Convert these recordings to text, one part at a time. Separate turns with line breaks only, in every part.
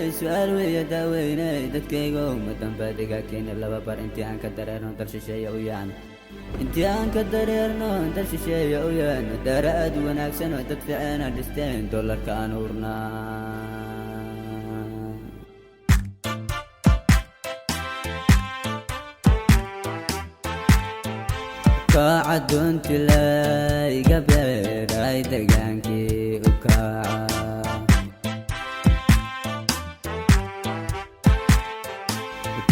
su'aal weeye daaweynay dadkayga ummadan baadiga keena Lababaar intii aan ka dareerno dal shisheeye u yaan intii aan ka dareerno dal shisheeye u yaan daara aad wanaagsan oo dad fiicana dhisteen dollarka aan urnaa kaaca doonti layga beeray degaankii u kaaca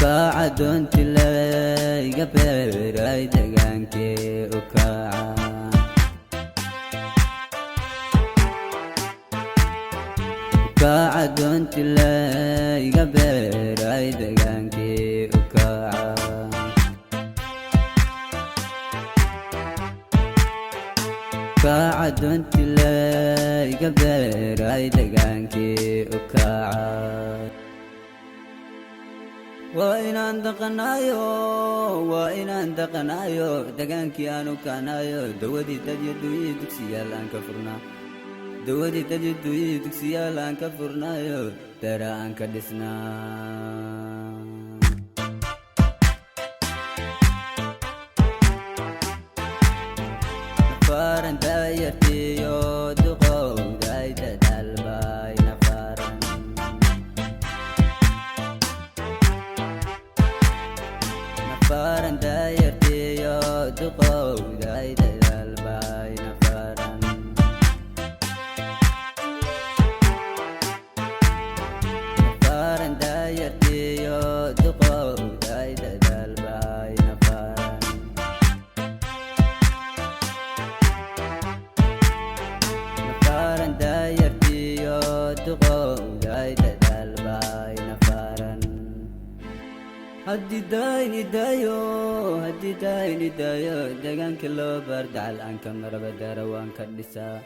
kaaca doonti layga beeray degaankii u kaaca kaaca doonti layga beeray degaankii u kaaca kaaca doonti layga beeray degaankii u kaaca waa inaan dhaqanayo degaankii aan u kaanayo dawadii dad iyo duunyihii dugsiyaal aan ka furnaa dawadii dad iyo duunyihii dugsiyaal aan ka furnayo dara aan ka dhisnaa faran daayartiyo duqowdoow dadaalba faran daayartiyo duqowdoow dadaalba faran faran daayartiyo duqowdoow dadaalba faran faran daayartiyo duqowdoow dadaalba faran haddii daayni daayo deegaanka Lababaar dacal aan ka maraba daara waan ka dhisaa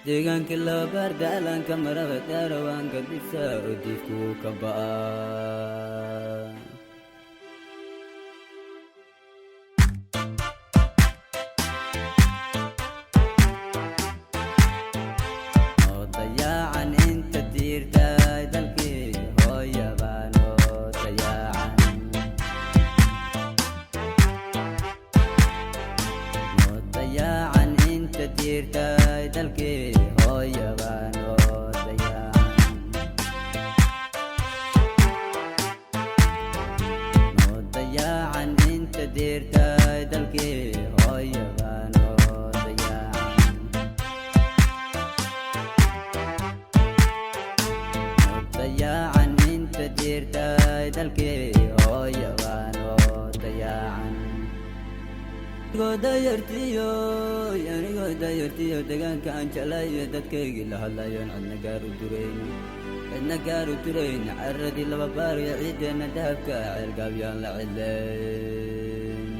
deegaanka Lababaar dacal aan ka maraba daara waan ka dhisaa oo diifku wuu ka ba'aa oo dayaacan inta diirtay dalkii hooyabaan oo dayaacan dayacan inta diirtay dalkii hooyabaan oo dayacan oo dayacan inta diirtay dalkii hooyabaan oo dayacan oo dayacan inta diirtay dalkii hooyabaan oo dayacan anigoo dayartiyo deegaanka aan jeclayo dadkaygii la hadlayoon cidna gaar u durayn caradii Lababaar iyo ciideenna dahabka ceelgaabyaan la cidlayn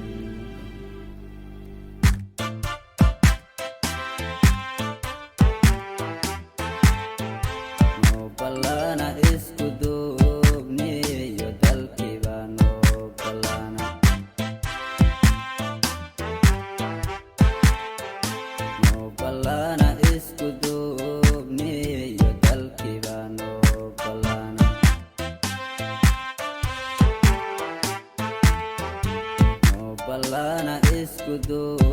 noo ballaana isku duubniyo dalkiiba noo ballaana ballana isku duubniyo dalkiiba noo ballana noo ballana isku duub